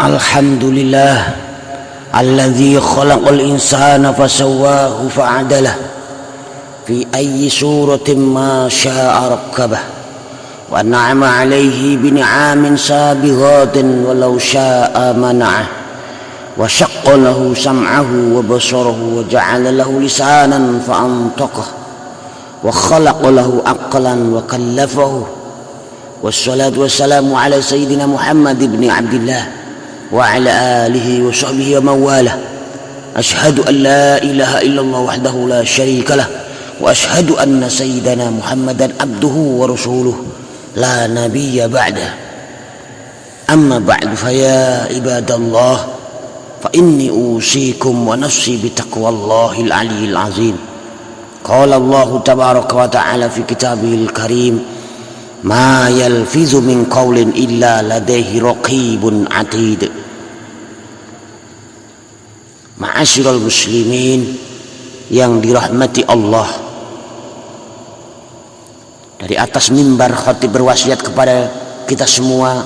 Alhamdulillah alladzi khalaqal insana fasawwahu fa'adalah fi ayyi suratin ma syaa rakkabah wa an'ama 'alaihi bi ni'amin sabighatin walau syaa mana'ah wa syaqqa lahu sam'ahu wa basarahu wa ja'ala lahu lisanan fa'antaqah wa khalaqa lahu aqlan wa kallafahu. Wassalatu wassalamu ala sayyidina Muhammad ibn Abdillah wa ala alihi wa sahbihi wa mawalah. Ashhadu an la ilaha illallah wahdahu la syarika lah wa ashhadu anna sayyidana Muhammadan abduhu wa rasuluh la nabiyya ba'dah. Amma ba'du, fa ya ibadallah, fa inni usikum wa nafsi bitaqwallahil aliyyil azim. Qala Allah tabaraka wa ta'ala fi kitabihil karim, ma yalfizu min qawlin illa ladaihi raqibun atid. Ma'asyiral muslimin yang dirahmati Allah, dari atas mimbar khatib berwasiat kepada kita semua,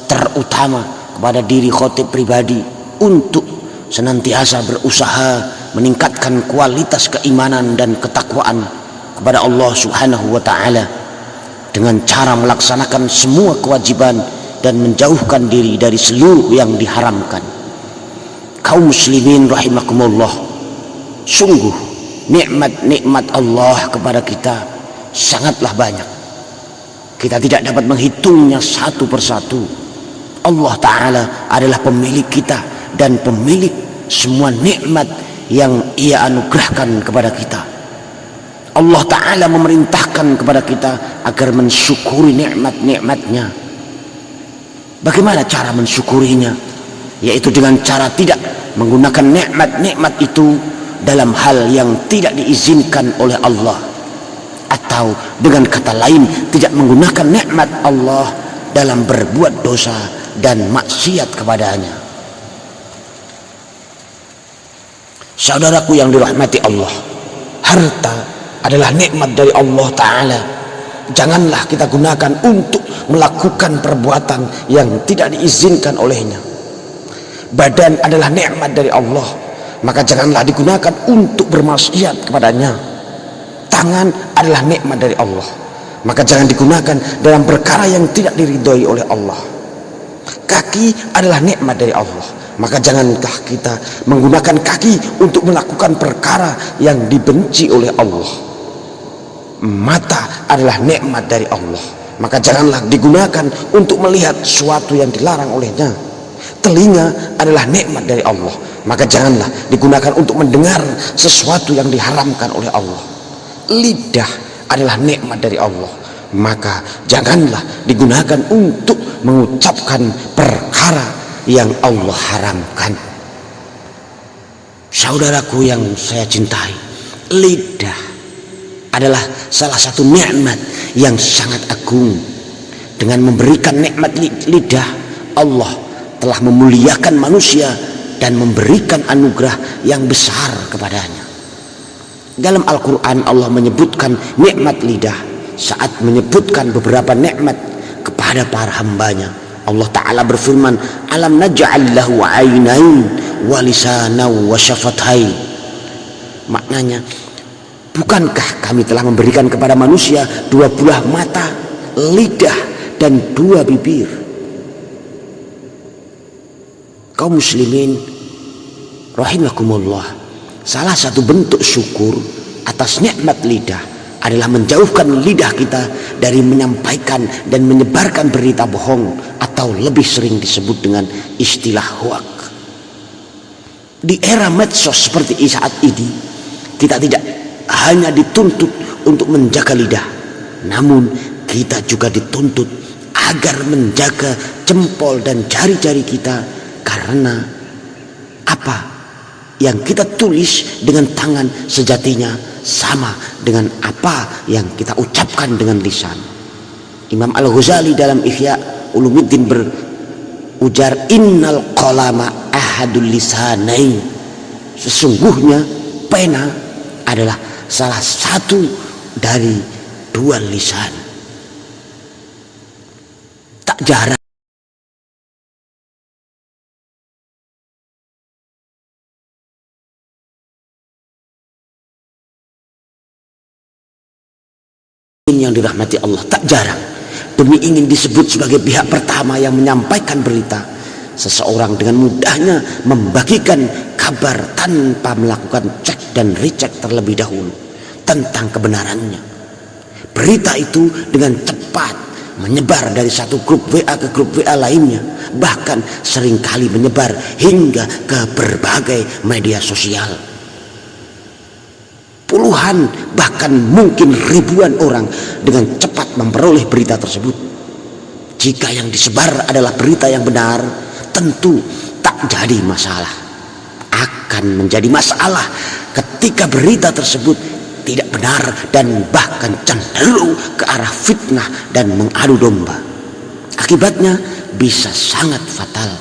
terutama kepada diri khatib pribadi, untuk senantiasa berusaha meningkatkan kualitas keimanan dan ketakwaan kepada Allah Subhanahu wa ta'ala dengan cara melaksanakan semua kewajiban dan menjauhkan diri dari seluruh yang diharamkan. Kaum muslimin rahimakumullah, sungguh nikmat-nikmat Allah kepada kita sangatlah banyak. Kita tidak dapat menghitungnya satu persatu. Allah Ta'ala adalah pemilik kita dan pemilik semua nikmat yang Ia anugerahkan kepada kita. Allah Ta'ala memerintahkan kepada kita agar mensyukuri nikmat-nikmatnya. Bagaimana cara mensyukurinya? Yaitu dengan cara tidak menggunakan nikmat-nikmat itu dalam hal yang tidak diizinkan oleh Allah, atau dengan kata lain, tidak menggunakan nikmat Allah dalam berbuat dosa dan maksiat kepadanya. Saudaraku yang dirahmati Allah, harta adalah nikmat dari Allah Ta'ala. Janganlah kita gunakan untuk melakukan perbuatan yang tidak diizinkan olehnya. Badan adalah nikmat dari Allah, maka janganlah digunakan untuk bermaksiat kepadanya. Tangan adalah nikmat dari Allah, maka jangan digunakan dalam perkara yang tidak diridhoi oleh Allah. Kaki adalah nikmat dari Allah, maka janganlah kita menggunakan kaki untuk melakukan perkara yang dibenci oleh Allah. Mata adalah nikmat dari Allah, maka janganlah digunakan untuk melihat sesuatu yang dilarang olehnya. Telinga adalah nikmat dari Allah, maka janganlah digunakan untuk mendengar sesuatu yang diharamkan oleh Allah. Lidah adalah nikmat dari Allah, maka janganlah digunakan untuk mengucapkan perkara yang Allah haramkan. Saudaraku yang saya cintai, lidah adalah salah satu nikmat yang sangat agung. Dengan memberikan nikmat lidah, Allah telah memuliakan manusia dan memberikan anugerah yang besar kepadanya. Dalam Al-Quran Allah menyebutkan nikmat lidah saat menyebutkan beberapa nikmat kepada para hambanya. Allah Ta'ala berfirman, alam naj'al lahu 'ainain wa lisanan wa syafatain. Maknanya, bukankah kami telah memberikan kepada manusia dua buah mata, lidah, dan dua bibir? Kaum muslimin rahimakumullah, salah satu bentuk syukur atas nikmat lidah adalah menjauhkan lidah kita dari menyampaikan dan menyebarkan berita bohong, atau lebih sering disebut dengan istilah hoak. Di era medsos seperti saat ini, kita tidak hanya dituntut untuk menjaga lidah, namun kita juga dituntut agar menjaga jempol dan jari-jari kita, karena apa yang kita tulis dengan tangan sejatinya sama dengan apa yang kita ucapkan dengan lisan. Imam Al-Ghazali dalam Ihya Ulumuddin berujar, innal qalama ahadul lisanain. Sesungguhnya pena adalah salah satu dari dua lisan. Tak jarang yang dirahmati Allah, tak jarang demi ingin disebut sebagai pihak pertama yang menyampaikan berita, seseorang dengan mudahnya membagikan kabar tanpa melakukan cek dan recheck terlebih dahulu tentang kebenarannya. Berita itu dengan cepat menyebar dari satu grup WA ke grup WA lainnya, bahkan seringkali menyebar hingga ke berbagai media sosial. Puluhan bahkan mungkin ribuan orang dengan cepat memperoleh berita tersebut. Jika yang disebar adalah berita yang benar, tentu tak jadi masalah. Akan menjadi masalah ketika berita tersebut tidak benar dan bahkan cenderung ke arah fitnah dan mengadu domba. Akibatnya bisa sangat fatal.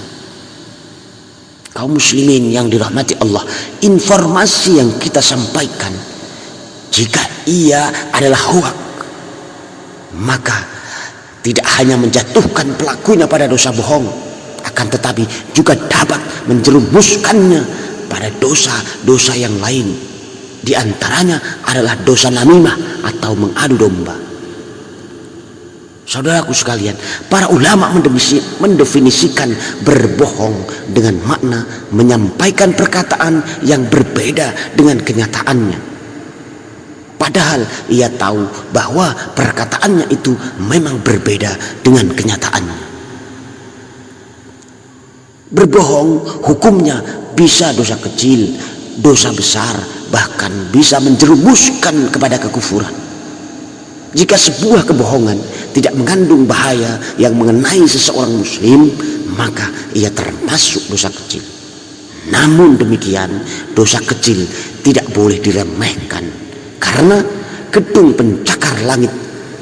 Kaum muslimin yang dirahmati Allah, informasi yang kita sampaikan, jika ia adalah hoak, maka tidak hanya menjatuhkan pelakunya pada dosa bohong, akan tetapi juga dapat menjerumuskannya pada dosa-dosa yang lain. Di antaranya adalah dosa namimah atau mengadu domba. Saudaraku sekalian, para ulama mendefinisikan berbohong dengan makna menyampaikan perkataan yang berbeda dengan kenyataannya. Padahal ia tahu bahwa perkataannya itu memang berbeda dengan kenyataannya. Berbohong hukumnya bisa dosa kecil, dosa besar, bahkan bisa menjerumuskan kepada kekufuran. Jika sebuah kebohongan tidak mengandung bahaya yang mengenai seseorang muslim, maka ia termasuk dosa kecil. Namun demikian, dosa kecil tidak boleh diremehkan, karena gedung pencakar langit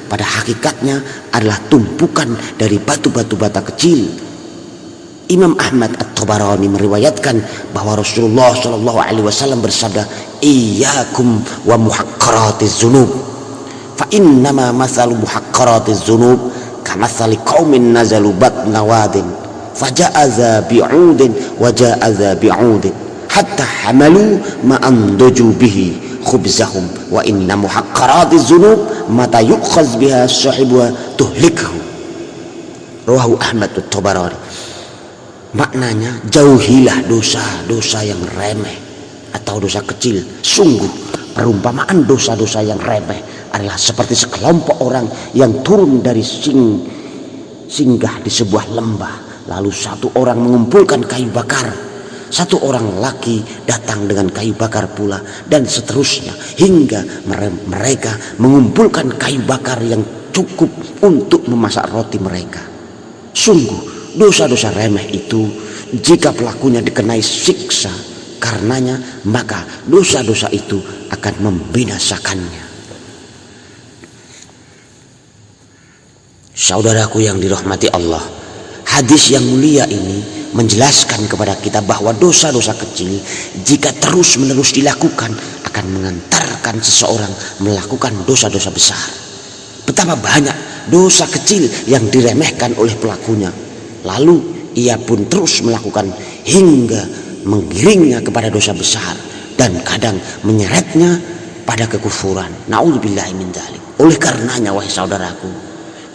pada hakikatnya adalah tumpukan dari batu-batu bata kecil. Imam Ahmad At-Tabarani meriwayatkan bahwa Rasulullah SAW bersabda, "Iyyakum wa muhaqqaratiz dzunub, fa innama mathalu muhaqqaratiz dzunub kamathali qaumin nazalu batna wadin, faja'aza bi'udin wa ja'aza bi'udin, hatta hamalu ma anduju bihi khubzahum, wa inna muhaqqaratiz dzunub mata yu'khaz biha sahibuha tuhlikuhu." Rawahu Ahmad At-Tabarani. Maknanya, jauhilah dosa-dosa yang remeh atau dosa kecil. Sungguh perumpamaan dosa-dosa yang remeh adalah seperti sekelompok orang yang turun dari singgah di sebuah lembah, lalu satu orang mengumpulkan kayu bakar, satu orang laki datang dengan kayu bakar pula, dan seterusnya hingga mereka mengumpulkan kayu bakar yang cukup untuk memasak roti mereka. Sungguh dosa-dosa remeh itu, jika pelakunya dikenai siksa karenanya, maka dosa-dosa itu akan membinasakannya. Saudaraku yang dirahmati Allah, hadis yang mulia ini menjelaskan kepada kita bahwa dosa-dosa kecil jika terus-menerus dilakukan akan mengantarkan seseorang melakukan dosa-dosa besar. Betapa banyak dosa kecil yang diremehkan oleh pelakunya, lalu ia pun terus melakukan hingga menggiringnya kepada dosa besar dan kadang menyeretnya pada kekufuran. Na'udzubillahi min dzalik. Oleh karenanya, wahai saudaraku,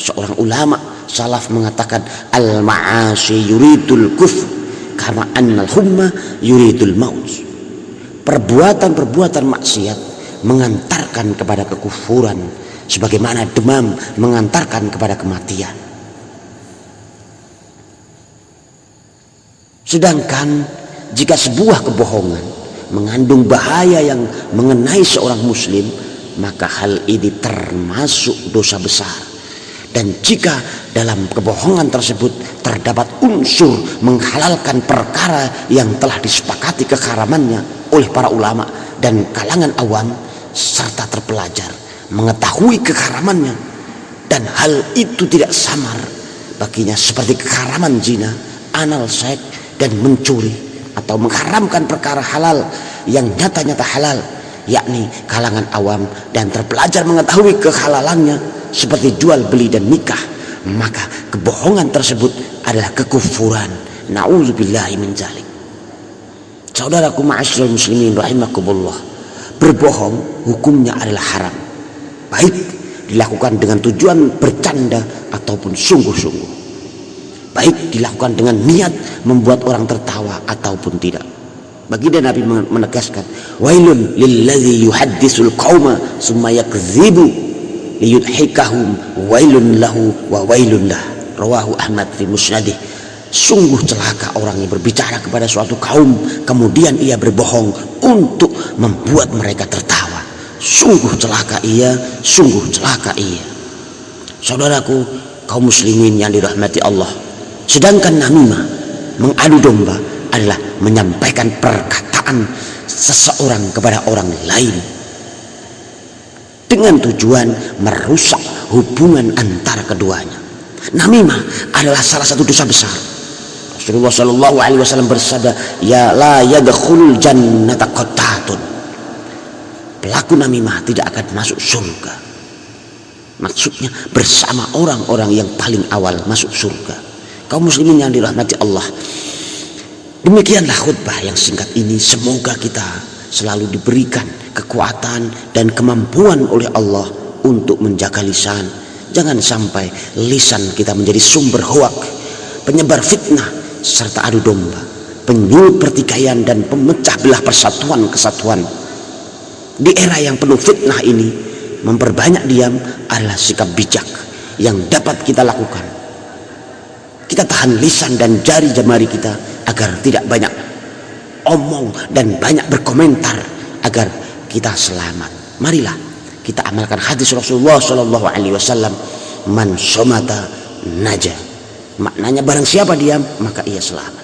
seorang ulama salaf mengatakan, al-ma'asi yuridul kufr kama annal humma yuridul maut. Perbuatan-perbuatan maksiat mengantarkan kepada kekufuran sebagaimana demam mengantarkan kepada kematian. Sedangkan jika sebuah kebohongan mengandung bahaya yang mengenai seorang muslim, maka hal ini termasuk dosa besar. Dan jika dalam kebohongan tersebut terdapat unsur menghalalkan perkara yang telah disepakati keharamannya oleh para ulama dan kalangan awam serta terpelajar mengetahui keharamannya, dan hal itu tidak samar baginya seperti keharaman zina, anal seks, dan mencuri, atau mengharamkan perkara halal yang nyata-nyata halal, yakni kalangan awam dan terpelajar mengetahui kehalalannya seperti jual beli dan nikah, maka kebohongan tersebut adalah kekufuran. Na'udzubillahi min dzalik. Saudaraku ma'asyiral muslimin rahimakumullah, berbohong hukumnya adalah haram, baik dilakukan dengan tujuan bercanda ataupun sungguh-sungguh, baik dilakukan dengan niat membuat orang tertawa ataupun tidak. Baginda Nabi menegaskan, wailun lilladzi yuhaddisul qauma summa yakdzibu liyudhikahum wailun lahu wa wailun lah. Rawahu Ahmad fi musnadih. Sungguh celaka orang yang berbicara kepada suatu kaum kemudian ia berbohong untuk membuat mereka tertawa. Sungguh celaka ia, sungguh celaka ia. Saudaraku kaum muslimin yang dirahmati Allah, sedangkan namimah, mengadu domba, adalah menyampaikan perkataan seseorang kepada orang lain dengan tujuan merusak hubungan antara keduanya. Namimah adalah salah satu dosa besar. Rasulullah Shallallahu Alaihi Wasallam bersabda, ya la yadkhulul jannata qattatun. Pelaku namimah tidak akan masuk surga. Maksudnya bersama orang-orang yang paling awal masuk surga. Kaum muslimin yang dirahmati Allah, demikianlah khutbah yang singkat ini. Semoga kita selalu diberikan kekuatan dan kemampuan oleh Allah untuk menjaga lisan. Jangan sampai lisan kita menjadi sumber hoak, penyebar fitnah serta adu domba, penyulut pertikaian dan pemecah belah persatuan kesatuan. Di era yang penuh fitnah ini, memperbanyak diam adalah sikap bijak yang dapat kita lakukan. Kita tahan lisan dan jari jemari kita agar tidak banyak omong dan banyak berkomentar, agar kita selamat. Marilah kita amalkan hadis Rasulullah Shallallahu Alaihi Wasallam, man somata naja. Maknanya barang siapa diam maka ia selamat.